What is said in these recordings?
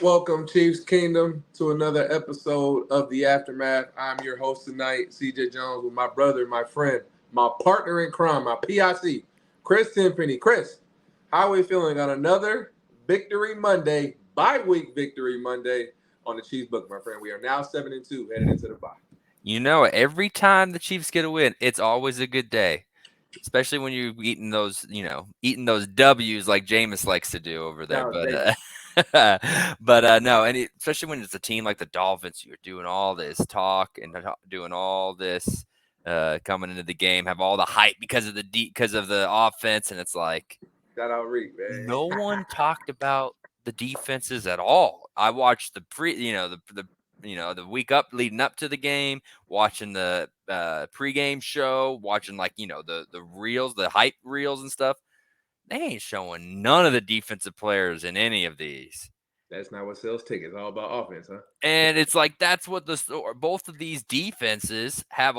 Welcome, Chiefs Kingdom, to another episode of The Aftermath. I'm your host tonight, CJ Jones, with my brother, my friend, my partner in crime, my PIC, Chris Tenpenny. Chris, how are we feeling on another Victory Monday, bye-week Victory Monday on the Chiefs book, my friend? We are now 7-2 headed into the bye. Every time the Chiefs get a win, it's always a good day, especially when you're eating those W's like Jameis likes to do over there. Now, But James, no, especially when it's a team like the Dolphins, you're doing all this talk and doing all this coming into the game, have all the hype because of the offense, and it's like shout out Reid, no man. one talked about the defenses at all. I watched the week up leading up to the game, watching the pregame show, watching the reels, the hype reels and stuff. They ain't showing none of the defensive players in any of these. That's not what sells tickets. It's all about offense, huh? And it's like that's what both of these defenses have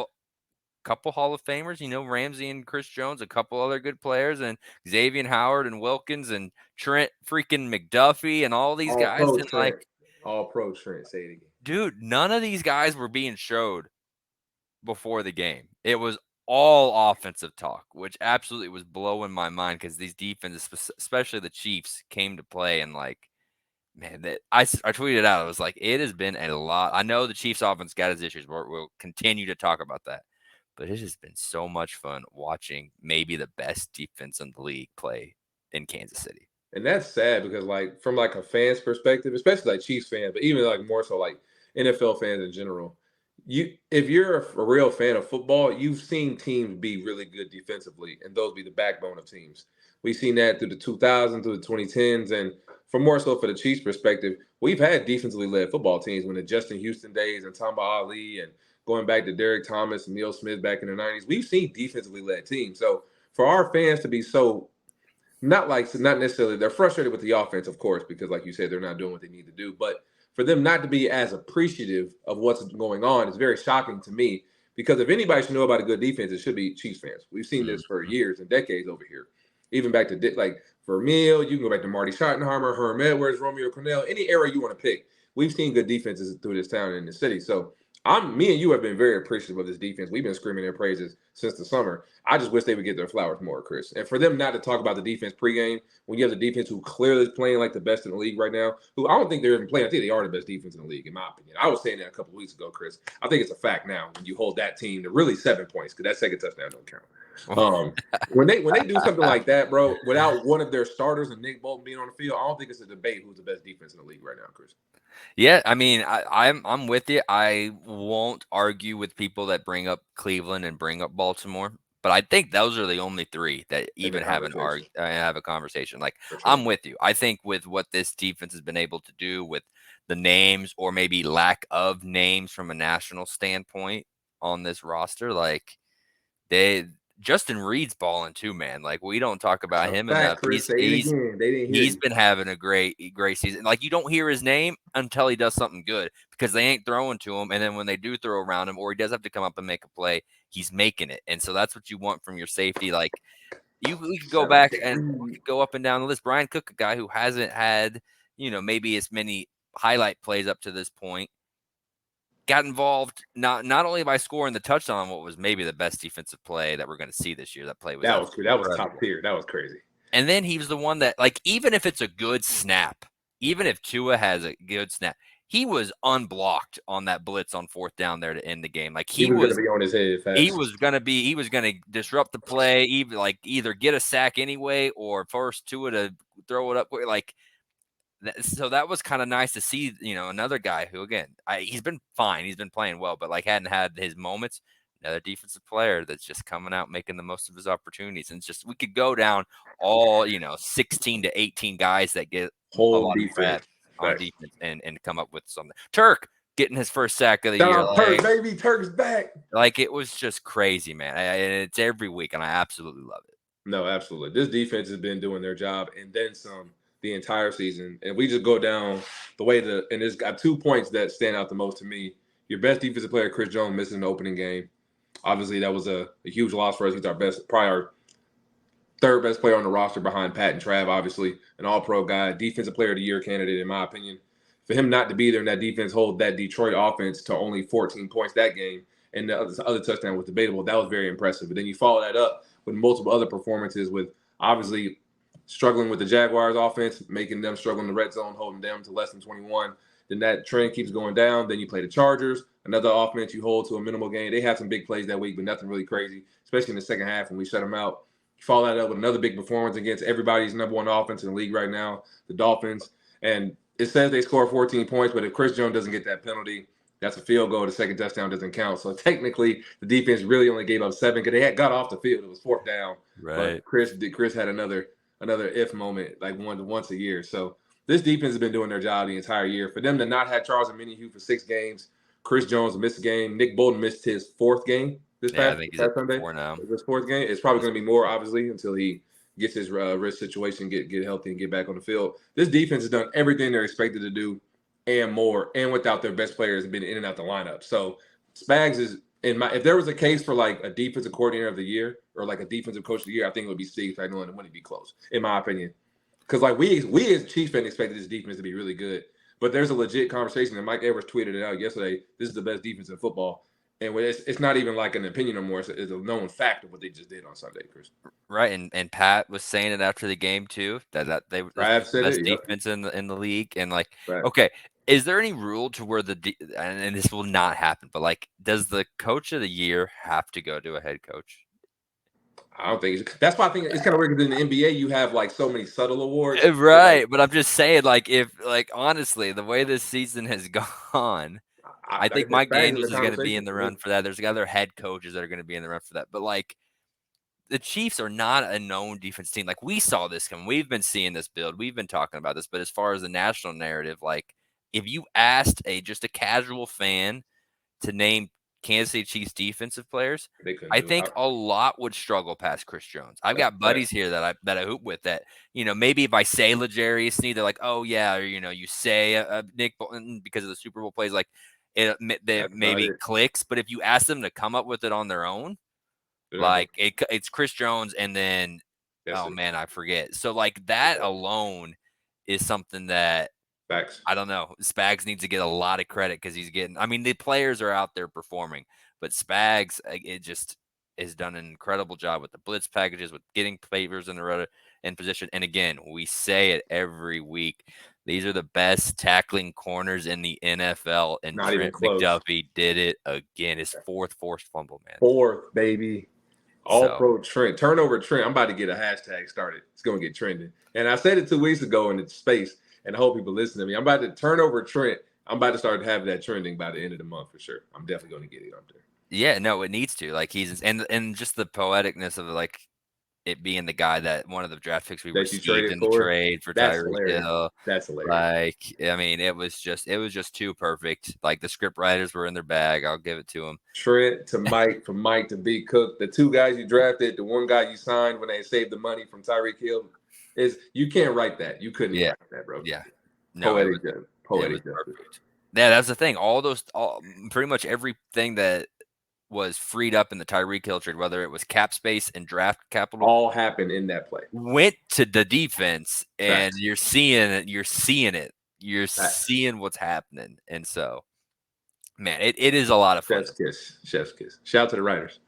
couple Hall of Famers, Ramsey and Chris Jones, a couple other good players, and Xavier Howard and Wilkins and Trent freaking McDuffie and all these All guys. pro And Trent. All pro Trent. Say it again. dude, none of these guys were being showed before the game. It was all offensive talk, which absolutely was blowing my mind because these defenses, especially the Chiefs, came to play and man, I tweeted out. I was like, it has been a lot. I know the Chiefs offense got his issues. We'll continue to talk about that. But it has been so much fun watching maybe the best defense in the league play in Kansas City. And that's sad because, like, from like a fan's perspective, especially like Chiefs fans, but even like more so like NFL fans in general, if you're a real fan of football, you've seen teams be really good defensively, and those be the backbone of teams. We've seen that through the 2000s, through the 2010s, and for more so for the Chiefs' perspective, we've had defensively led football teams when the Justin Houston days and Tamba Ali and going back to Derek Thomas and Neil Smith back in the 90s. We've seen defensively led teams. So for our fans to be so not necessarily they're frustrated with the offense, of course, because like you said, they're not doing what they need to do. But for them not to be as appreciative of what's going on is very shocking to me. Because if anybody should know about a good defense, it should be Chiefs fans. We've seen this for Mhm. years and decades over here. Even back to like Vermeil, you can go back to Marty Schottenheimer, Herm Edwards, Romeo Cornell, any era you want to pick. We've seen good defenses through this town and in the city. So me and you have been very appreciative of this defense. We've been screaming their praises since the summer. I just wish they would get their flowers more, Chris. And for them not to talk about the defense pregame when you have the defense who clearly is playing like the best in the league right now, who I don't think they're even playing. I think they are the best defense in the league, in my opinion. I was saying that a couple of weeks ago, Chris. I think it's a fact now when you hold that team to really 7 points because that second touchdown don't count. When they do something like that, bro, without one of their starters and Nick Bolton being on the field, I don't think it's a debate who's the best defense in the league right now, Chris. Yeah, I mean, I'm with you. I won't argue with people that bring up Cleveland and bring up Baltimore, but I think those are the only three that In the even conversation, have a conversation. Like for sure. I'm with you. I think with what this defense has been able to do with the names or maybe lack of names from a national standpoint on this roster, like they Justin Reed's balling too, man. Like we don't talk That's about a him enough. fact, Chris. Say it again. They didn't hear He's you. been having a great season. Like you don't hear his name until he does something good because they ain't throwing to him. And then when they do throw around him, or he does have to come up and make a play, he's making it. And so that's what you want from your safety. Like we could go Shout out back to and we Reid. could go up and down the list. Brian Cook, a guy who hasn't had maybe as many highlight plays up to this point, got involved not only by scoring the touchdown on what was maybe the best defensive play that we're going to see this year. That play was That was absolutely that was top incredible. tier. That was crazy. And then he was the one that, like, even if it's a good snap, even if Tua has a good snap, he was unblocked on that blitz on fourth down there to end the game. Like He was going to be on his head fast. he was gonna disrupt the play, even like either get a sack anyway or force Tua to throw it up. Like so that was kind of nice to see, another guy who again, he's been fine, he's been playing well, but like hadn't had his moments. Another defensive player that's just coming out making the most of his opportunities, and it's just we could go down all 16 to 18 guys that get a Whole lot of defense. reps on Facts. defense and come up with something. Turk getting his first sack of the Shout year, out Turk, baby. Turk's back. like it was just crazy, man. And it's every week, and I absolutely love it. No, absolutely. This defense has been doing their job and then some the entire season. And we just go down the way and there's got 2 points that stand out the most to me. Your best defensive player, Chris Jones, missing the opening game. Obviously, that was a huge loss for us. He's our best, probably our third best player on the roster behind Pat and Trav, obviously, an all pro guy, defensive player of the year candidate, in my opinion. for him not to be there and that defense hold that Detroit offense to only 14 points that game, and the other touchdown was debatable. That was very impressive. But then you follow that up with multiple other performances, with obviously struggling with the Jaguars offense, making them struggle in the red zone, holding them to less than 21. Then that trend keeps going down. Then you play the Chargers, another offense you hold to a minimal gain. They had some big plays that week, but nothing really crazy, especially in the second half when we shut them out. You follow that up with another big performance against everybody's number one offense in the league right now, the Dolphins. And it says they score 14 points, but if Chris Jones doesn't get that penalty, that's a field goal. The second touchdown doesn't count. So technically, the defense really only gave up 7 because they had got off the field. It was 4th down. Right. But Chris had another if moment, like once a year. So this defense has been doing their job the entire year. For them to not have Charles Omenihu for 6 games, Chris Jones missed a game. Nick Bolton missed his 4th game this past Sunday. This 4th game. It's probably going to be more, obviously, until he gets his wrist situation, get healthy, and get back on the field. This defense has done everything they're expected to do and more, and without their best players been in and out the lineup. So Spags is if there was a case for like a defensive coordinator of the year or like a defensive coach of the year, I think it would be Steve Spagnuolo, and it wouldn't be close, in my opinion. Because like we as Chiefs fans expected this defense to be really good, but there's a legit conversation, and Mike Evers tweeted it out yesterday. This is the best defense in football. And it's not even like an opinion no more. It's a known fact of what they just did on Sunday, Chris. Right, and Pat was saying it after the game too, that they were the best defense in the league, and like, okay, is there any rule to where and this will not happen, but like, does the coach of the year have to go to a head coach? I don't think that's why I think it's kind of weird because in the NBA you have like so many subtle awards, right? But I'm just saying, like, if honestly, the way this season has gone. I think Mike Daniels is going to be in the run for that. There's other head coaches that are going to be in the run for that. But, like, the Chiefs are not a known defense team. Like, we saw this coming. We've been seeing this build. We've been talking about this. But as far as the national narrative, like, if you asked just a casual fan to name Kansas City Chiefs defensive players, I think a lot would struggle past Chris Jones. I've got buddies here that I hoop with that, maybe if I say L'Jarius Sneed, they're like, oh, yeah, or, you say Nick Bolton because of the Super Bowl plays, like, it maybe clicks, but if you ask them to come up with it on their own, like it's Chris Jones, and then man, I forget. So like that alone is something that Spags. I don't know. Spags needs to get a lot of credit because he's getting. I mean, the players are out there performing, but Spags it just has done an incredible job with the blitz packages, with getting players in position. And again, we say it every week. These are the best tackling corners in the NFL, and Trent McDuffie did it again. His 4th forced fumble, man. 4th, baby. All-pro Trent. Turnover Trent. I'm about to get a hashtag started. It's going to get trending. And I said it 2 weeks ago in the space, and I hope people listen to me. I'm about to turn over Trent. I'm about to start having that trending by the end of the month for sure. I'm definitely going to get it up there. Yeah, no, it needs to. Like and just the poeticness of like it being the guy that one of the draft picks we received in the trade for Tyreek Hill. That's hilarious. Like, I mean, it was just too perfect. Like the script writers were in their bag. I'll give it to them. Trent to Mike, from Mike to B Cook, the 2 guys you drafted, the 1 guy you signed when they saved the money from Tyreek Hill, you can't write that. You couldn't write that, bro. Yeah, no, poetic. Perfect. Yeah, that's the thing. Pretty much everything that was freed up in the Tyreek Hill trade, whether it was cap space and draft capital, all happened in that play. Went to the defense, and you're seeing it. You're seeing what's happening, and so, man, it is a lot of fun. Chef's kiss. Shout out to the writers.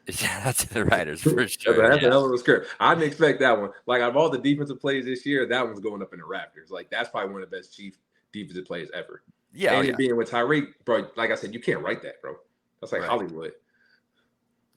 Shout out to the writers for sure. That's a hell of a script. I didn't expect that one. Like, out of all the defensive plays this year, that one's going up in the rafters. Like, that's probably one of the best Chief defensive plays ever. Yeah, and being with Tyreek, bro. Like I said, you can't write that, bro. That's like Hollywood.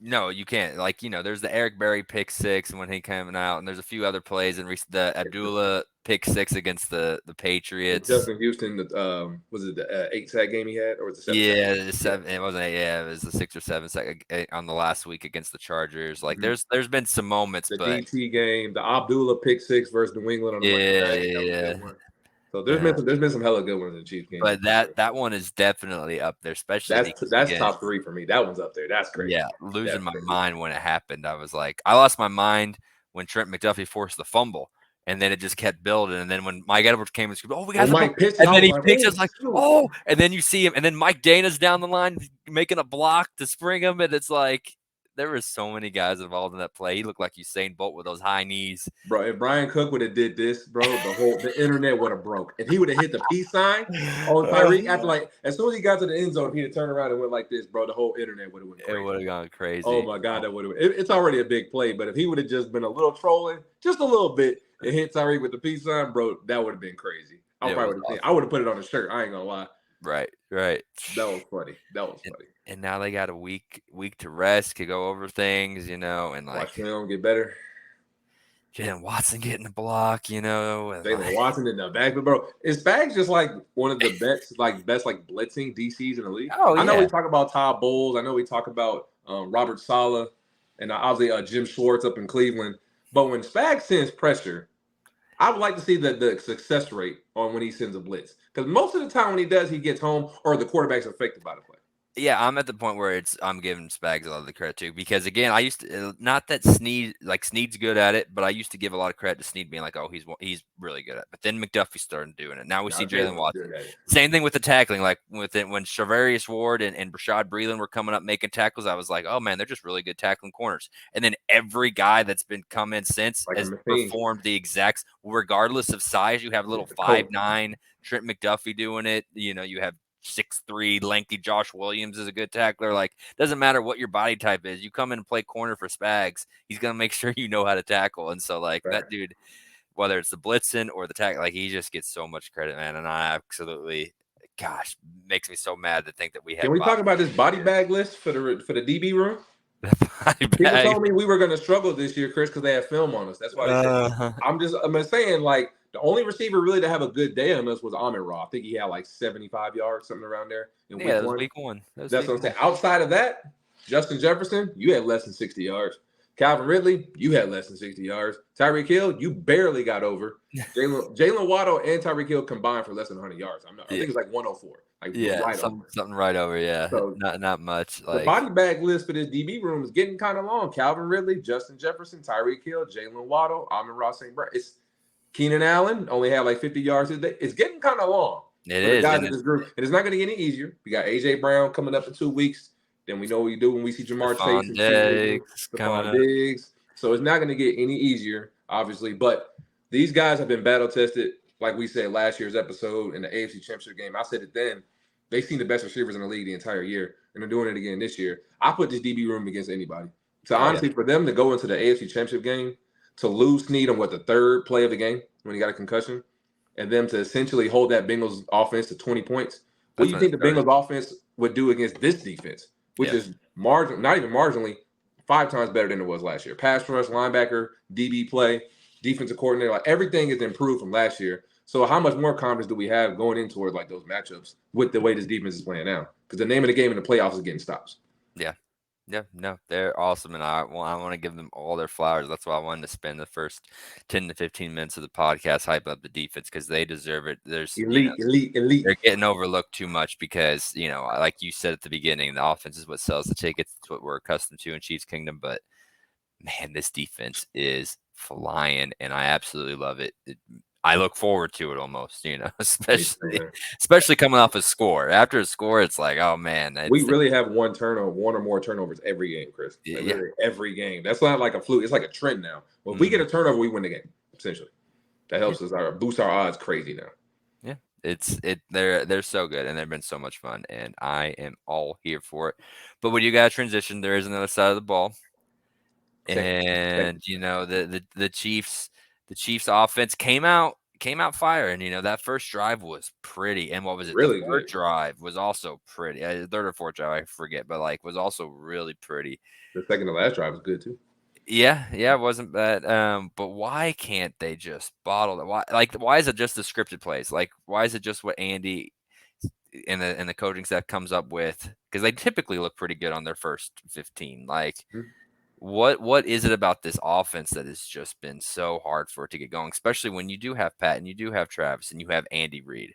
No, you can't. Like, there's the Eric Berry pick 6 when he came out, and there's a few other plays, and the Abdullah pick 6 against the Patriots. Justin Houston, was it the 8-sack game he had, or was it 7? Yeah, the 7. It wasn't 8. Yeah, it was the 6 or 7 sack on the last week against the Chargers. Like, there's been some moments, the DT game, the Abdullah pick 6 versus New England on the yeah. So there's been some hella good ones in the Chiefs game. But that one is definitely up there, especially that's top 3 for me. That one's up there. That's crazy. Yeah, losing my mind when it happened. I was like, I lost my mind when Trent McDuffie forced the fumble, and then it just kept building. And then when Mike Edwards came and screamed, "Oh, we got Mike pitched," and then he picks us like, "Oh!" And then you see him, and then Mike Dana's down the line making a block to spring him, and it's like there were so many guys involved in that play. He looked like Usain Bolt with those high knees. Bro, if Brian Cook would have did this, bro, the internet would have broke. If he would have hit the peace sign on Tyreek after as soon as he got to the end zone, if he'd have turned around and went like this, bro, the whole internet would have went It crazy. would have gone crazy. Oh my God, that would have. It's already a big play, but if he would have just been a little trolling, just a little bit, and hit Tyreek with the peace sign, bro, that would have been crazy. I would have put it on a shirt. I ain't gonna lie. Right. That was funny. And now they got a week to rest, to go over things, and watch film get better. Jalen Watson getting the block, and Jalen Watson in the back, but bro, is Spags just like one of the best blitzing DCs in the league? Oh, yeah. I know we talk about Todd Bowles. I know we talk about Robert Saleh, and obviously Jim Schwartz up in Cleveland. But when Spags sends pressure, I would like to see the success rate on when he sends a blitz, because most of the time when he does, he gets home or the quarterback's affected by the play. Yeah, I'm at the point where I'm giving Spags a lot of the credit too, because again, I used to not that Snead's good at it, but I used to give a lot of credit to Snead being like, oh, he's really good at it. But then McDuffie started doing it. Now we see Jalen Watson. Same thing with the tackling, like with it when Charvarius Ward and Rashad Breeland were coming up making tackles. I was like, oh man, they're just really good tackling corners. And then every guy that's been come in since has performed the exacts, regardless of size. You have a little 5'9" Trent McDuffie doing it. You have 6'3" lanky Josh Williams is a good tackler. Like, doesn't matter what your body type is. You come in and play corner for Spags, he's gonna make sure you know how to tackle. And so that dude, whether it's the blitzing or the tackle, he just gets so much credit, man. And I absolutely, makes me so mad to think that we have. Can we talk about this body bag list for the DB room? People told me we were going to struggle this year, Chris, because they have film on us. That's why they said. I'm saying, the only receiver really to have a good day on us was Amon-Ra. I think he had 75 yards, something around there in week one. That's what I'm saying. Outside of that, Justin Jefferson, you had less than 60 yards. Calvin Ridley, you had less than 60 yards. Tyreek Hill, you barely got over. Jalen Waddle and Tyreek Hill combined for less than 100 yards. I think it's 104. Something right over. Yeah, so, not much. The body bag list for this DB room is getting kind of long. Calvin Ridley, Justin Jefferson, Tyreek Hill, Jalen Waddle, Amon-Ra St. Brown. It's Keenan Allen only had 50 yards a day. It's getting kind of long. It is. Guys in this group, and it's not going to get any easier. We got AJ Brown coming up in 2 weeks. Then we know what we do when we see Jamar Chase and Stephon Diggs. So it's not going to get any easier, obviously. But these guys have been battle tested, like we said last year's episode in the AFC Championship game. I said it then. They've seen the best receivers in the league the entire year, and they're doing it again this year. I put this DB room against anybody. So honestly, for them to go into the AFC Championship game, to lose Snead on the third play of the game when he got a concussion, and them to essentially hold that Bengals offense to 20 points, what do you think the Bengals offense would do against this defense, which is not even marginally 5 times better than it was last year? Pass rush, linebacker, DB play, defensive coordinator, everything is improved from last year. So how much more confidence do we have going in towards those matchups with the way this defense is playing now? Because the name of the game in the playoffs is getting stops. Yeah, no, they're awesome, and I want to give them all their flowers. That's why I wanted to spend the first 10 to 15 minutes of the podcast hyping up the defense, because they deserve it. There's elite. They're getting overlooked too much because, like you said at the beginning, the offense is what sells the tickets. It's what we're accustomed to in Chiefs Kingdom. But, man, this defense is flying, and I absolutely love it. I look forward to it almost, especially coming off a score. After a score, it's like, oh man, we really have one or more turnovers every game, Chris. Literally every game. That's not like a fluke. It's like a trend now. Well, if we get a turnover, we win the game. Essentially, that helps us boost our odds crazy now. Yeah, they're so good, and they've been so much fun, and I am all here for it. But when you got to transition, there is another side of the ball, and the Chiefs. The Chiefs offense came out firing. That first drive was pretty. And what was it? Really the third drive was also pretty. The third or fourth drive, I forget, but was also really pretty. The second to last drive was good too. Yeah, it wasn't bad. But why can't they just bottle it? Why is it just the scripted plays? Why is it just what Andy and the coaching staff comes up with? Because they typically look pretty good on their first 15. What is it about this offense that has just been so hard for it to get going, especially when you do have Pat and you do have Travis and you have Andy Reid?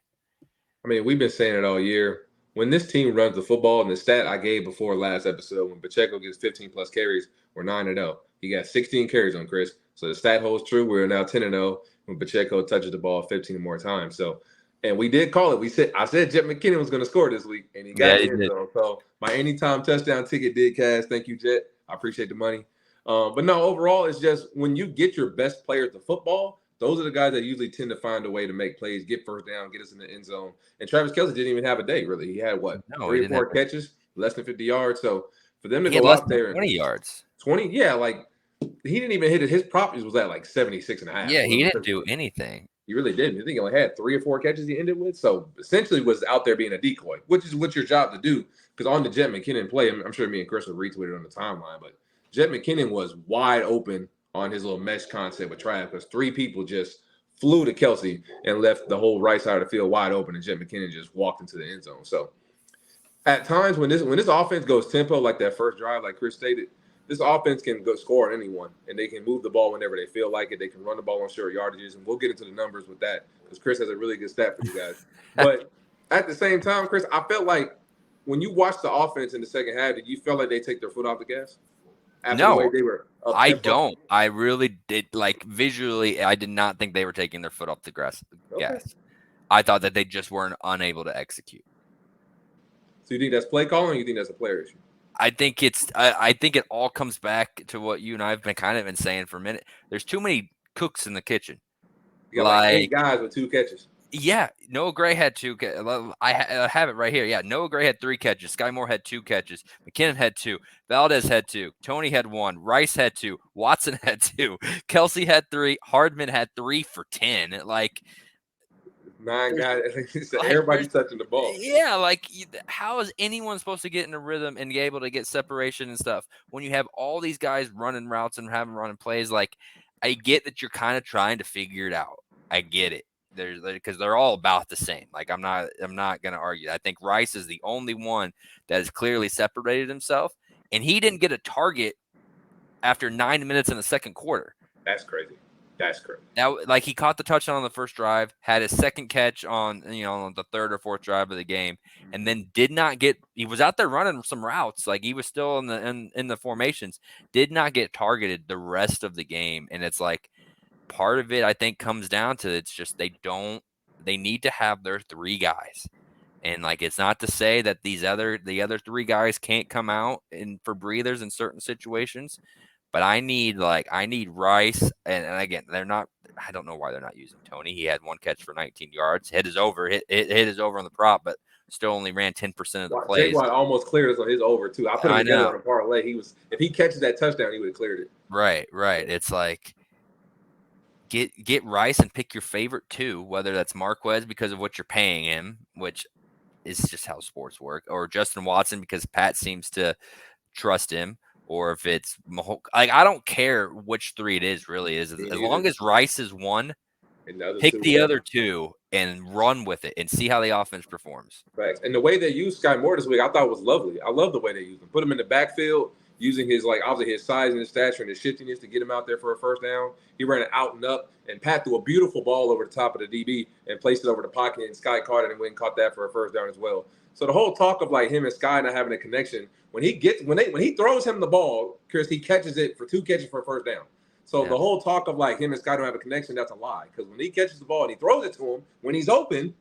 I mean, we've been saying it all year. When this team runs the football, and the stat I gave before last episode, when Pacheco gets 15-plus carries, we're 9-0. He got 16 carries on Chris. So the stat holds true. We're now 10-0 when Pacheco touches the ball 15 or more times. So, and we did call it. I said Jet McKinnon was going to score this week, and he got it. So my anytime touchdown ticket did cash. Thank you, Jet. I appreciate the money. But no, overall, it's just when you get your best players to football, those are the guys that usually tend to find a way to make plays, get first down, get us in the end zone. And Travis Kelce didn't even have a day, really. He had what, No, he 3 or didn't have 4 catches, less than 50 yards. So for them to he had go less out than there 20 yards. 20, yeah, like he didn't even hit it. His properties was at like 76 and a half. Yeah, he didn't do anything. He really didn't. I think he only had 3 or 4 catches he ended with. So essentially was out there being a decoy, which is what your job to do. Because on the Jet McKinnon play, I'm sure me and Chris will retweet it on the timeline, but Jet McKinnon was wide open on his little mesh concept with Trav because 3 people just flew to Kelce and left the whole right side of the field wide open, and Jet McKinnon just walked into the end zone. So at times when this offense goes tempo like that first drive, like Chris stated, this offense can go score on anyone, and they can move the ball whenever they feel like it. They can run the ball on short yardages, and we'll get into the numbers with that because Chris has a really good stat for you guys. But at the same time, Chris, I felt like when you watch the offense in the second half, did you feel like they take their foot off the gas? After the way No, they were up I tempo? don't. I really did. Like visually, I did not think they were taking their foot off the Okay. gas. I thought that they just weren't unable to execute. So you think that's play calling, or you think that's a player issue? I think I think it all comes back to what you and I have been saying for a minute. There's too many cooks in the kitchen. You got like 8 guys with 2 catches. Yeah, Noah Gray had 2. I have it right here. Yeah, Noah Gray had 3 catches. Sky Moore had 2 catches. McKinnon had 2. Valdez had 2. Tony had 1. Rice had 2. Watson had 2. Kelce had 3. Hardman had 3 for 10. Like 9 guys. Everybody's touching the ball. Yeah, like how is anyone supposed to get in a rhythm and be able to get separation and stuff when you have all these guys running routes and having running plays? Like, I get that you're kind of trying to figure it out. I get it. There's because they're all about the same. Like I'm not gonna argue. I think Rice is the only one that has clearly separated himself, and he didn't get a target after 9 minutes in the second quarter. That's crazy. That's crazy. Now, like he caught the touchdown on the first drive, had his second catch on on the third or fourth drive of the game, and then did not get. He was out there running some routes, like he was still in the formations. Did not get targeted the rest of the game, and it's like part of it I think comes down to it's just they need to have their 3 guys, and like it's not to say that the other 3 guys can't come out and for breathers in certain situations. But I need Rice, and again, they're not. I don't know why they're not using Tony. He had 1 catch for 19 yards. Hit his over on the prop, but still only ran 10% of the plays. Jake Watt almost cleared us on his over too. I put him together on a parlay. If he catches that touchdown, he would have cleared it. Right. It's like get Rice and pick your favorite 2, whether that's Marquez because of what you're paying him, which is just how sports work, or Justin Watson because Pat seems to trust him. Or if it's like I don't care which 3 it is. Really, as long as Rice is 1, pick the other 2 and run with it and see how the offense performs. Facts. And the way they used Sky Moore this week, I thought was lovely. I love the way they used him. Put him in the backfield, using his obviously his size and his stature and his shiftiness to get him out there for a first down. He ran it out and up, and Pat threw a beautiful ball over the top of the DB and placed it over the pocket, and Sky caught it and went and caught that for a first down as well. So the whole talk of like him and Sky not having a connection, when he throws him the ball, Chris, he catches it for 2 catches for a first down. So the whole talk of like him and Sky don't have a connection, that's a lie. Because when he catches the ball and he throws it to him, when he's open,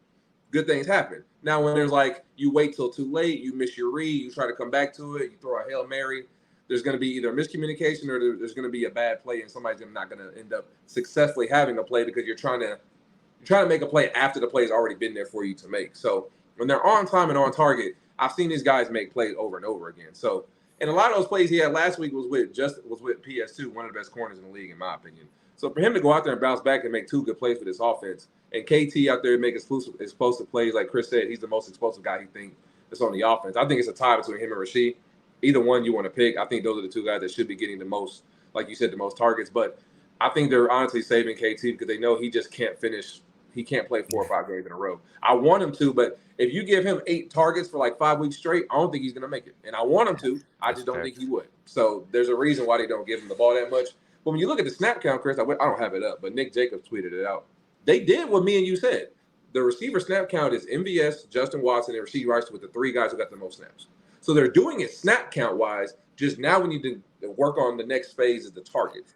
good things happen. Now when there's like you wait till too late, you miss your read, you try to come back to it, you throw a Hail Mary, there's going to be either miscommunication or there's going to be a bad play, and somebody's not going to end up successfully having a play because you're trying to make a play after the play's already been there for you to make. So when they're on time and on target, I've seen these guys make plays over and over again. So, and a lot of those plays he had last week was with PS2, one of the best corners in the league, in my opinion. So for him to go out there and bounce back and make 2 good plays for this offense, and KT out there make explosive plays, like Chris said, he's the most explosive guy he thinks that's on the offense. I think it's a tie between him and Rasheed. Either one you want to pick. I think those are the 2 guys that should be getting the most, like you said, the most targets. But I think they're honestly saving KT because they know he just can't finish. He can't play 4 or 5 games in a row. I want him to, but if you give him 8 targets for like 5 weeks straight, I don't think he's going to make it. And I want him to. I just don't think he would. So there's a reason why they don't give him the ball that much. But when you look at the snap count, Chris, I don't have it up, but Nick Jacobs tweeted it out. They did what me and you said. The receiver snap count is MVS, Justin Watson, and Rasheed Rice with the 3 guys who got the most snaps. So they're doing it snap count wise. Just now we need to work on the next phase of the targets.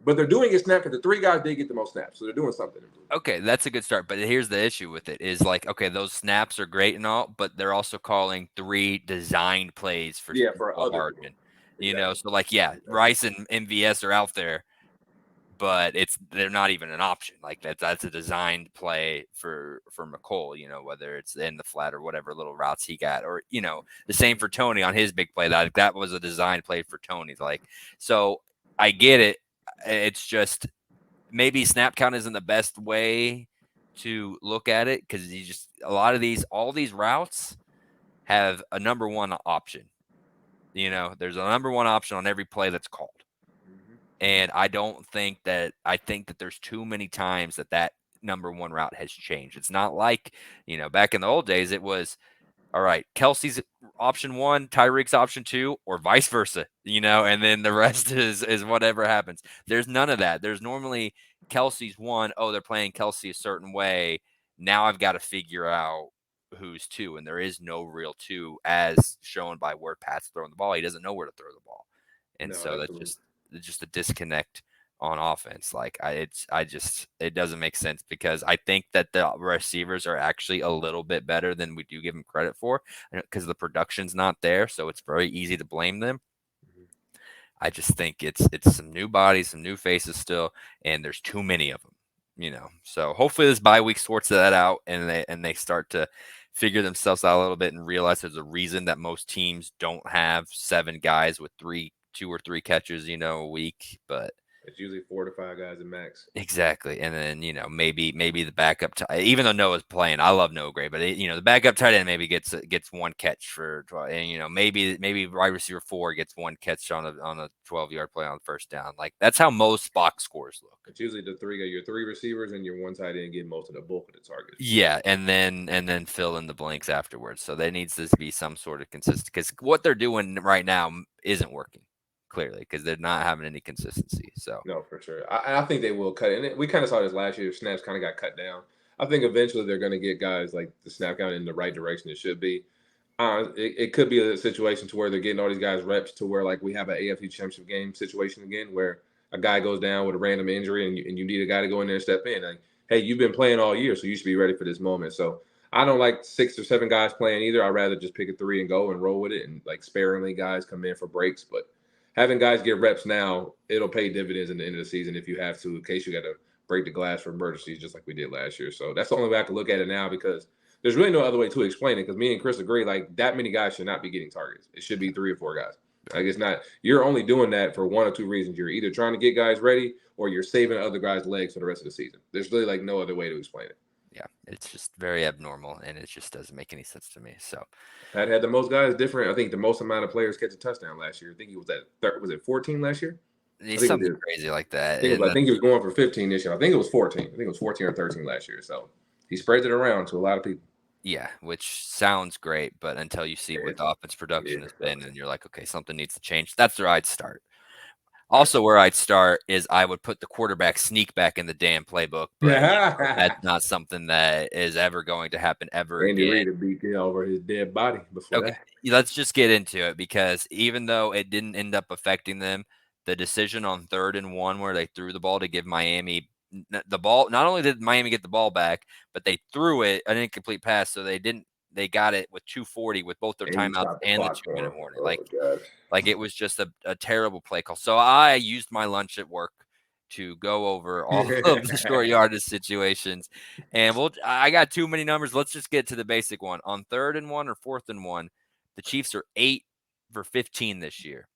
But they're doing it snap because the 3 guys did get the most snaps. So they're doing something. Okay, that's a good start. But here's the issue with it is like, okay, those snaps are great and all, but they're also calling 3 designed plays for other Hardman. You know, Exactly. so like, yeah, Rice and MVS are out there, but they're not even an option. Like that's a designed play for McCole, you know, whether it's in the flat or whatever little routes he got, or you know, the same for Tony on his big play. That was a design play for Tony. Like, so I get it. It's just maybe snap count isn't the best way to look at it because you just all these routes have a number one option. You know, there's a number one option on every play that's called. And I think that there's too many times that number one route has changed. It's not like, you know, back in the old days, it was, all right, Kelsey's option one, Tyreek's option two, or vice versa, you know, and then the rest is whatever happens. There's none of that. There's normally Kelsey's one, oh, they're playing Kelsey a certain way. Now I've got to figure out who's two, and there is no real two as shown by where Pat's throwing the ball. He doesn't know where to throw the ball. And No, so that's absolutely. just a disconnect on offense. Like it doesn't make sense because I think that the receivers are actually a little bit better than we do give them credit for because the production's not there, so it's very easy to blame them. I just think it's some new bodies, some new faces still, and there's too many of them, you know. So hopefully this bye week sorts that out and they start to figure themselves out a little bit and realize there's a reason that most teams don't have 7 guys with 2 or 3 catches, you know, a week, but It's usually 4 to 5 guys at max. exactly. And then, you know, maybe the backup even though Noah's playing, I love Noah Gray, but you know, the backup tight end maybe gets 1 catch for 12, and you know, maybe wide receiver 4 gets 1 catch on a 12-yard play on the first down. Like that's how most box scores look. It's usually your 3 receivers and your 1 tight end get most of the bulk of the targets. Yeah, and then fill in the blanks afterwards. So there needs to be some sort of consistency because what they're doing right now isn't working clearly because they're not having any consistency. So No, for sure. I think they will cut it. And we kind of saw this last year. Snaps kind of got cut down. I think eventually they're going to get guys like the snap count in the right direction it should be. It could be a situation to where they're getting all these guys reps to where like we have an AFC Championship game situation again where a guy goes down with a random injury and you need a guy to go in there and step in. Like, hey, you've been playing all year, so you should be ready for this moment. So I don't like 6 or 7 guys playing either. I'd rather just pick a 3 and go and roll with it and like sparingly guys come in for breaks. But having guys get reps now, it'll pay dividends in the end of the season if you have to, in case you got to break the glass for emergencies, just like we did last year. So that's the only way I can look at it now because there's really no other way to explain it. Because me and Chris agree, like that many guys should not be getting targets. It should be 3 or 4 guys. Like it's not. You're only doing that for 1 or 2 reasons. You're either trying to get guys ready or you're saving other guys' legs for the rest of the season. There's really like no other way to explain it. yeah, it's just very abnormal and it just doesn't make any sense to me. So Pat had the most guys different. I think the most amount of players catch a touchdown last year. I think he was at was it 14 last year? I it's think it something was. crazy like that. I think he was going for 15 this year. I think it was 14. I think it was 14 or 13 last year. So he spreads it around to a lot of people. Yeah, which sounds great, but until you see what It, the offense production it has been, sucks. and you're like, okay, something needs to change. That's where I'd start. Also, where I'd start is I would put the quarterback sneak back in the damn playbook, but you know, that's Yeah. not something that is ever going to happen ever Andy again. Reid beat over his dead body before Okay, that. let's just get into it because even though it didn't end up affecting them, the decision on 3rd and 1 where they threw the ball to give Miami the ball, not only did Miami get the ball back, but they threw it an incomplete pass, so they got it with 2:40 with both their And you timeouts stopped the and the clock for 2-minute him. warning. Oh, God. Like it was just a terrible play call. So I used my lunch at work to go over all of the short yardage situations. And I got too many numbers. Let's just get to the basic one. On 3rd and 1 or 4th and 1, the Chiefs are 8 for 15 this year.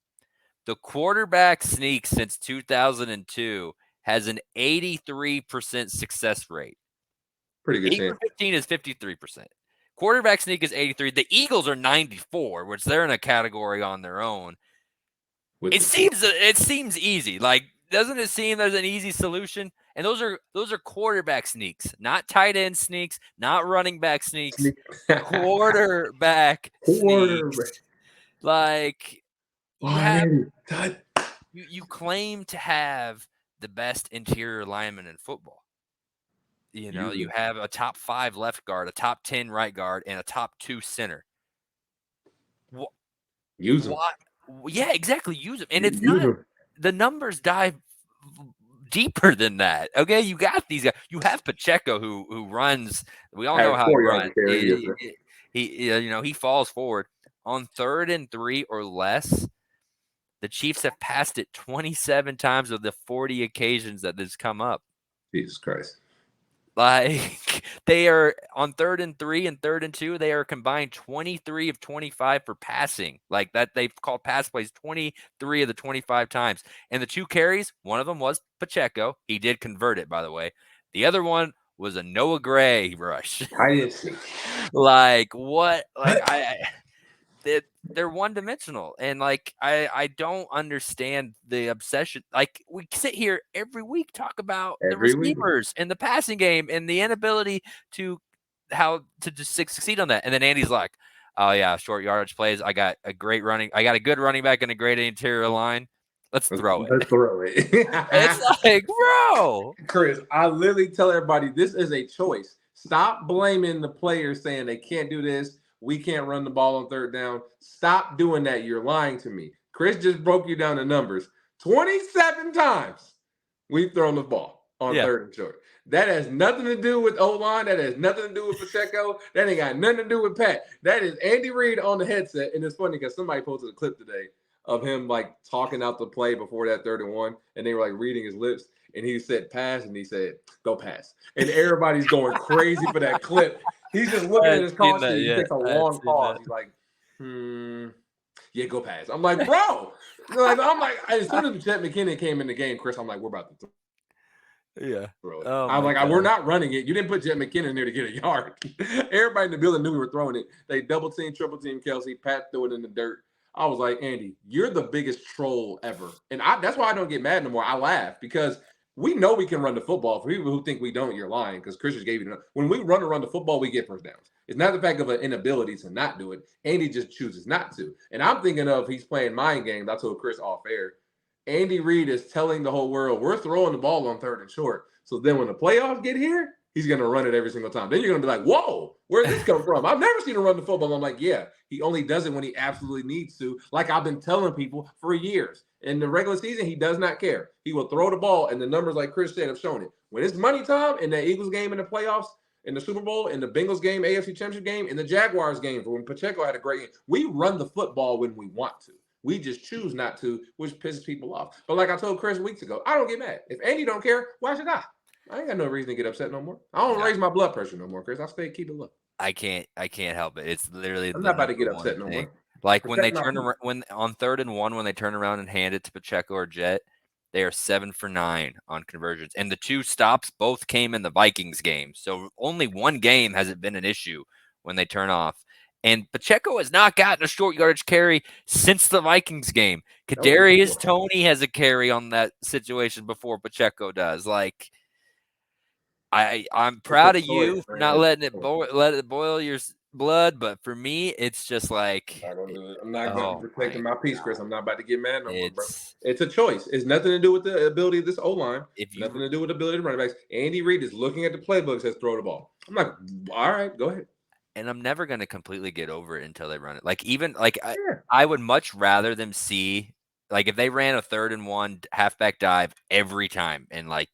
The quarterback sneak since 2002 has an 83% success rate. Pretty good 8 chance. for 15 is 53%. Quarterback sneak is 83. The Eagles are 94, which they're in a category on their own. With It the seems easy. Like, doesn't it seem there's an easy solution? And those are quarterback sneaks, not tight end sneaks, not running back sneaks, sneak. quarterback Quarterback. sneaks. Like you have Why? Touch. you claim to have the best interior lineman in football. You know, Use you him. have a top 5 left guard, a top 10 right guard, and a top 2 center. Use him. Why? Yeah, exactly. Use them, and it's Use not him. the numbers dive deeper than that. Okay, you got these guys. You have Pacheco who runs. We all know Had how he 4 yards runs. to carry. Yes, sir. He you know he falls forward on 3rd and 3 or less. The Chiefs have passed it 27 times of the 40 occasions that this come up. Jesus Christ. Like, they are on 3rd and 3 and 3rd and 2. They are combined 23 of 25 for passing. Like that, they've called pass plays 23 of the 25 times. And the 2 carries, one of them was Pacheco. He did convert it, by the way. The other one was a Noah Gray rush. I didn't see. Like, what? Like, they're one-dimensional, and like I don't understand the obsession. Like, we sit here every week talk about the Every week. receivers and the passing game and the inability to just succeed on that. And then Andy's like, "Oh yeah, short yardage plays. I got a good running back and a great interior line. Let's throw it." Let's throw it. It's like, bro, Chris, I literally tell everybody this is a choice. Stop blaming the players saying they can't do this. We can't run the ball on 3rd down. Stop doing that. You're lying to me. Chris just broke you down the numbers. 27 times we've thrown the ball on 3rd and short. That has nothing to do with O-line. That has nothing to do with Pacheco. That ain't got nothing to do with Pat. That is Andy Reid on the headset. And it's funny because somebody posted a clip today of him like talking out the play before that 3rd and 1, and they were like reading his lips. And he said pass, and he said, go pass. And everybody's going crazy for that clip. He's just looking at his call sheet. He takes a long pause. He's like, yeah, go pass. I'm like, bro. I'm like, as soon as Trent McKinnon came in the game, Chris, I'm like, we're about to throw it. I'm like, we're not running it. You didn't put Trent McKinnon in there to get a yard. Everybody in the building knew we were throwing it. They double team, triple team Kelsey. Pat threw it in the dirt. I was like, Andy, you're the biggest troll ever. And that's why I don't get mad no more. I laugh because we know we can run the football. For people who think we don't, you're lying because Chris just gave you when we run the football, we get first downs. It's not the fact of an inability to not do it. Andy just chooses not to. And I'm thinking of he's playing mind games. I told Chris off air. Andy Reid is telling the whole world we're throwing the ball on 3rd and short. So then when the playoffs get here, he's going to run it every single time. Then you're going to be like, whoa, where did this come from? I've never seen him run the football. I'm like, yeah, he only does it when he absolutely needs to, like I've been telling people for years. In the regular season, he does not care. He will throw the ball, and the numbers, like Chris said, have shown it. When it's money time in the Eagles game in the playoffs, in the Super Bowl, in the Bengals game, AFC Championship game, in the Jaguars game, for when Pacheco had a great game, we run the football when we want to. We just choose not to, which pisses people off. But like I told Chris weeks ago, I don't get mad. If Andy don't care, why should I? I ain't got no reason to get upset no more. I don't raise my blood pressure no more, Chris. I keep it low. I can't help it. It's literally I'm not about to get upset no more. Like when they turn around, on 3rd and 1, when they turn around and hand it to Pacheco or Jet, they are 7 for 9 on conversions. And the 2 stops both came in the Vikings game. So only one game has it been an issue when they turn off. And Pacheco has not gotten a short yardage carry since the Vikings game. Kadarius Toney has a carry on that situation before Pacheco does. Like, I'm proud of you for not letting it boil your blood, but for me, it's just like I'm not going to protect my peace, Chris. I'm not about to get mad no more, bro. It's a choice. It's nothing to do with the ability of this O-line. Nothing to do with the ability of running backs. Andy Reid is looking at the playbook, says throw the ball. I'm like, all right, go ahead. And I'm never going to completely get over it until they run it. Like, even like I would much rather them see, like, if they ran a 3rd and 1 halfback dive every time and, like,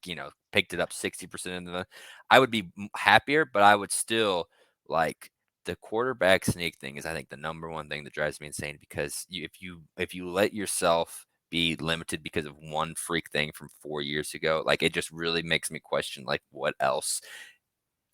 picked it up 60% of the, I would be happier, but I would still, like, the quarterback sneak thing is, I think, the number one thing that drives me insane, because if you let yourself be limited because of one freak thing from 4 years ago, like, it just really makes me question, like, what else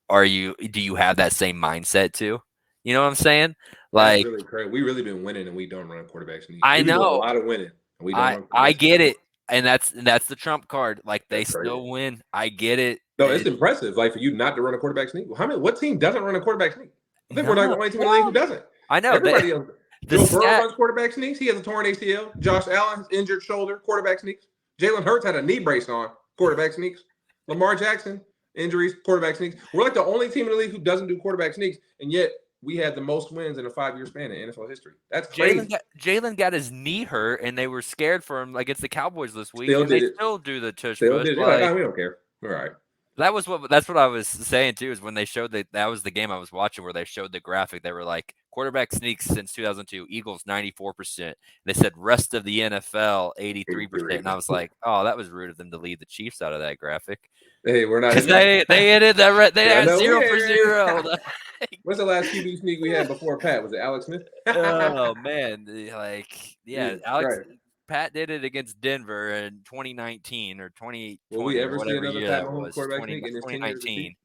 do you have that same mindset too? You know what I'm saying? Like, that's really crazy. We really been winning and we don't run quarterback sneak. I know a lot of winning. And we don't I get it. And that's the trump card. Like, they still win. I get it. No, it's impressive. Like, for you not to run a quarterback sneak. What team doesn't run a quarterback sneak? I think we're not the only team in the league who doesn't. I know. Everybody else. Joe Burrow runs quarterback sneaks. He has a torn ACL. Josh Allen's injured shoulder, quarterback sneaks. Jalen Hurts had a knee brace on, quarterback sneaks. Lamar Jackson, injuries, quarterback sneaks. We're like the only team in the league who doesn't do quarterback sneaks, and yet we had the most wins in a 5-year span in NFL history. That's crazy. Jalen got his knee hurt, and they were scared for him against the Cowboys this week. Still do the tush push. We don't care. All right. That's what I was saying too, is when they showed that was the game I was watching where they showed the graphic. They were like, quarterback sneaks since 2002, Eagles 94%. They said rest of the NFL 83%. And I was like, oh, that was rude of them to leave the Chiefs out of that graphic. Hey, we're not. Because they ended that. They had 0 for 0. What's the last QB sneak we had before Pat? Was it Alex Smith? Oh man, like, yeah, Alex. Right. Pat did it against Denver in 2019 or 2020 Will we or ever see whatever another year Pat that Mahomes was, quarterback sneak in his 10 years as a Chief? 2019.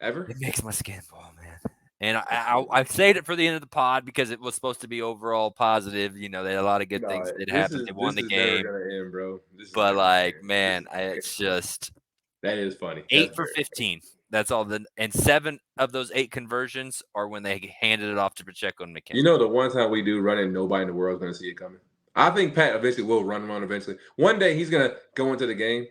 Ever? It makes my skin fall, man. And I saved it for the end of the pod because it was supposed to be overall positive. They had a lot of good things that happened. They won the never game. gonna end, bro. This is But, never gonna end. man, it's just that is funny. 8 for 15. That's all. And 7 of those 8 conversions are when they handed it off to Pacheco and McKinnon. The one time we do run it, nobody in the world is gonna see it coming. I think Pat eventually will run one eventually. One day he's gonna go into the game,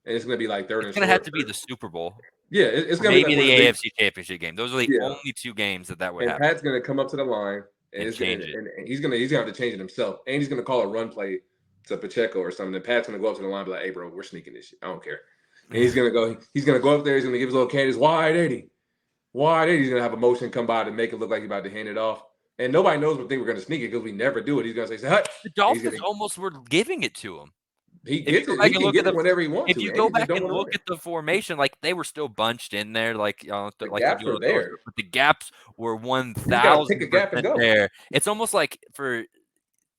and it's gonna be like third and short. It's gonna have to be the Super Bowl. Yeah, it's gonna maybe be like the AFC Championship game. Those are the only 2 games that would and happen. Pat's gonna come up to the line and change it. And he's gonna have to change it himself, and he's gonna call a run play to Pacheco or something. And Pat's gonna go up to the line and be like, "Hey, bro, we're sneaking this shit. I don't care." And he's gonna go up there. He's gonna give his little Candace wide 80. He's gonna have a motion come by to make it look like he's about to hand it off. And nobody knows what they were gonna sneak it because we never do it. He's gonna say, "Hut." The Dolphins almost were giving it to him. He gets it. He can get it whenever he wants if to. you go back and look at the formation, they were still bunched in there, the gaps were there, but the gaps were 1,000% there. It's almost like for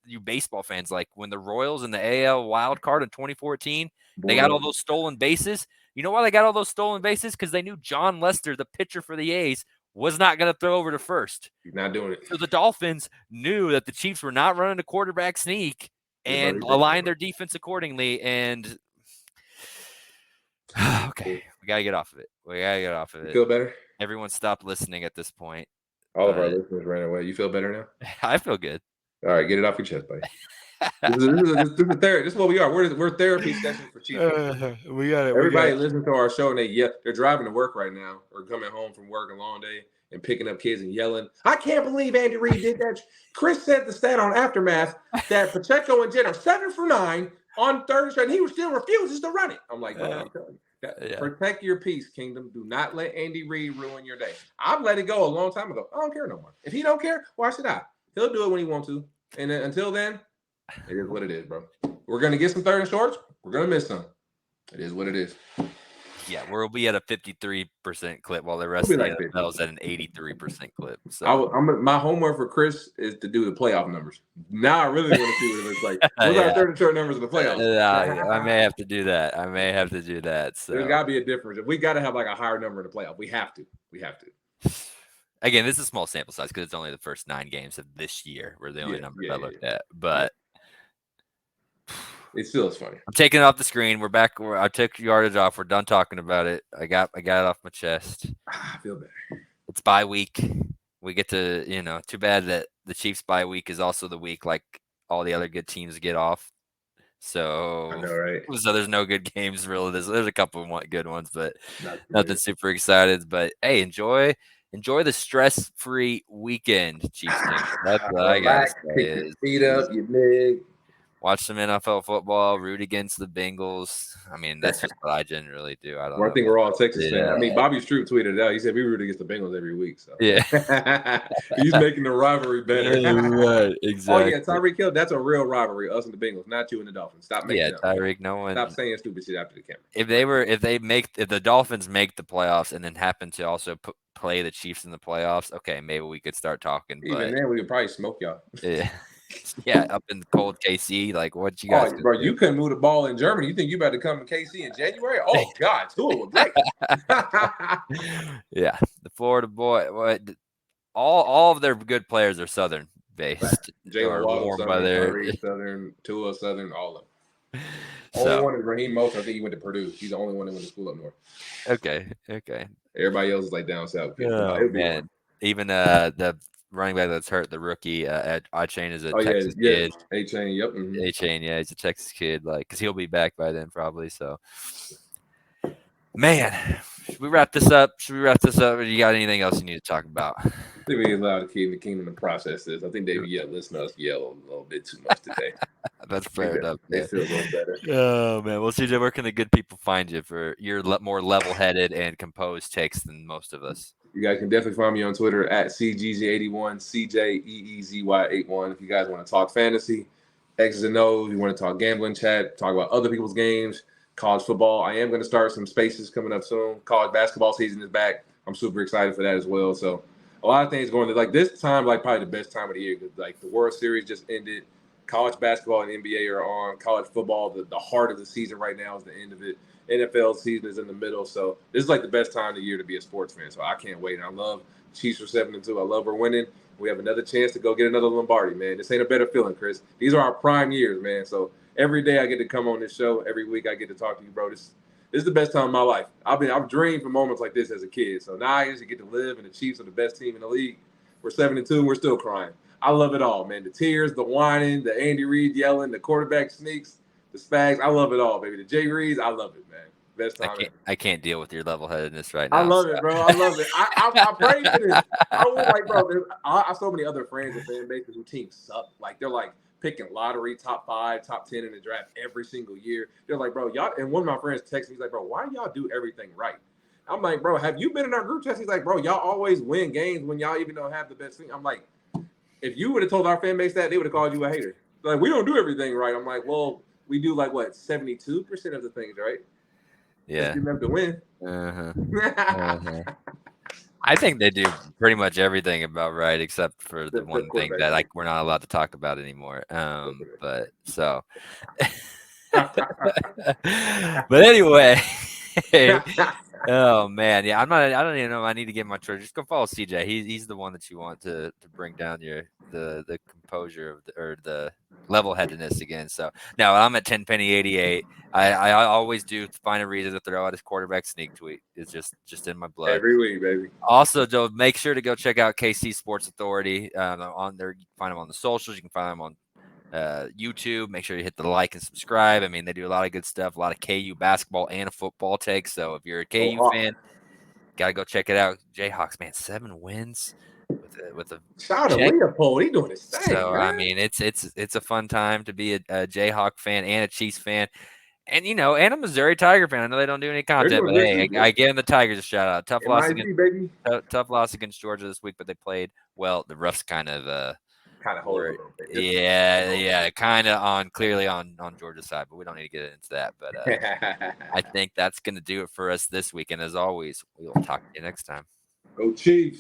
you baseball fans, like when the Royals in the AL wild card in 2014, they got all those stolen bases. You know why they got all those stolen bases? Because they knew John Lester, the pitcher for the A's, was not going to throw over to first. He's not doing it. So the Dolphins knew that the Chiefs were not running a quarterback sneak and aligned their defense accordingly. And okay, we got to get off of it. You feel better? Everyone stopped listening at this point. All of our listeners ran away. You feel better now? I feel good. All right, get it off your chest, buddy. This is therapy. This is what we are. We're therapy sessions for Chiefs. Everybody listens to our show and they're driving to work right now or coming home from work a long day and picking up kids and yelling. I can't believe Andy Reid did that. Chris said the stat on Aftermath that Pacheco and Jen are 7 for 9 on third and straight, and he still refuses to run it. I'm like, I'm telling you. Protect your peace, Kingdom. Do not let Andy Reid ruin your day. I've let it go a long time ago. I don't care no more. If he don't care, why should I? He'll do it when he wants to. And then, until then, it is what it is, bro. We're going to get some third and shorts. We're going to miss some. It is what it is. Yeah, we'll be at a 53% clip while the rest of the NFL is at an 83% clip. So my homework for Chris is to do the playoff numbers. Now I really want to see what it looks like. What's our third and short numbers in the playoffs? I may have to do that. So there's got to be a difference. If we got to have a higher number in the playoff, we have to. Again, this is a small sample size because it's only the first 9 games of this year were the only numbers I looked at. But it still is funny. I'm taking it off the screen. We're back. I took yardage off. We're done talking about it. I got it off my chest. I feel better. It's bye week. We get to, too bad that the Chiefs bye week is also the week like all the other good teams get off. So, I know, right? So there's no good games really. There's a couple of good ones, but nothing super excited. But hey, enjoy the stress-free weekend, Chiefs. That's what I got to say. Pick your feet up, your leg. Watch some NFL football, root against the Bengals. I mean, that's just what I generally do. I think we're all Texas fans. I mean, Bobby Stroop tweeted it out. He said we root against the Bengals every week. So yeah, he's making the rivalry better. Right, exactly. Oh yeah, Tyreek Hill. That's a real rivalry. Us and the Bengals, not you and the Dolphins. Stop making it up. Tyreek. No one. Stop saying stupid shit after the camera. If the Dolphins make the playoffs and then happen to also play the Chiefs in the playoffs, okay, maybe we could start talking. Even then, we could probably smoke y'all. Yeah. Yeah, up in the cold KC, like what you guys? Bro, you couldn't move the ball in Germany. You think you about to come to KC in January? Oh God, Tua was great. Yeah, the Florida boy. All of their good players are Southern based. Jalen Waddle, Southern, Tua, Southern, all of them. Only one is Raheem Mostert. I think he went to Purdue. He's the only one that went to school up north. Okay. Everybody else is like down south. Oh, man. Even the running back that's hurt, the rookie A-Chain is a Texas kid. A-Chain, yep. Mm-hmm. A-Chain, yeah, he's a Texas kid, because he'll be back by then probably. So, man, should we wrap this up? Or you got anything else you need to talk about? I think we allowed the Kingdom to process this. I think they listen to us yell a little bit too much today. That's fair enough. They feel a little better. Oh man, well, CJ, where can the good people find you for your more level-headed and composed takes than most of us? You guys can definitely find me on Twitter at CGZ81, CJEEZY81. If you guys want to talk fantasy, X's and O's, you want to talk gambling chat, talk about other people's games, college football. I am going to start some spaces coming up soon. College basketball season is back. I'm super excited for that as well. So a lot of things going on. Like this time, probably the best time of the year because the World Series just ended. College basketball and NBA are on. College football, the heart of the season right now is the end of it. NFL season is in the middle, so this is like the best time of the year to be a sports fan. So I can't wait. And I love Chiefs for 7-2. I love we're winning. We have another chance to go get another Lombardi, man. This ain't a better feeling, Chris. These are our prime years, man. So every day I get to come on this show. Every week I get to talk to you, bro. This is the best time of my life. I've dreamed for moments like this as a kid. So now I actually get to live, and the Chiefs are the best team in the league. We're 7-2, and we're still crying. I love it all, man. The tears, the whining, the Andy Reid yelling, the quarterback sneaks, the Spags. I love it all, baby. The Jay Reeds, I love it, man. Best time ever. I can't deal with your level-headedness right I now. love it, bro. I love it. I pray for this. I was like, bro, I have so many other friends and fan bases who teams suck. Like, they're like picking lottery, top 5, top 10 in the draft every single year. They're like, bro, y'all. And one of my friends texted me, he's like, bro, why do y'all do everything right? I'm like, bro, have you been in our group chat? He's like, bro, y'all always win games when y'all even don't have the best thing. I'm like, if you would have told our fan base that, they would have called you a hater. Like, we don't do everything right. I'm like, well, we do like what, 72% of the things right. Yeah, you have to win. I think they do pretty much everything about right, except for the one thing that like we're not allowed to talk about anymore. But so, but anyway. Oh man, yeah, I don't even know if I need to get my treasure. Just go follow CJ. He's the one that you want to bring down the composure of the level-headedness again. So now I'm at 10 penny 88. I always do find a reason to throw out his quarterback sneak tweet. It's just in my blood. Every week, baby. Also, Joe, make sure to go check out KC Sports Authority on there. You can find them on the socials. You can find them on YouTube. Make sure you hit the like and subscribe. I mean, they do a lot of good stuff, a lot of KU basketball and football takes. So if you're a KU fan, gotta go check it out. Jayhawks, man, 7 wins with a shout out to Leopold. He doing his thing. So man. I mean, it's a fun time to be a Jayhawk fan and a Chiefs fan. And and a Missouri Tiger fan. I know they don't do any content, but hey, I give the Tigers a shout out. Tough loss against Georgia this week, but they played well. The refs kind of hold it a little bit. Yeah, kind of clearly on Georgia's side, but we don't need to get into that. But I think that's going to do it for us this week. And as always, we will talk to you next time. Go Chiefs.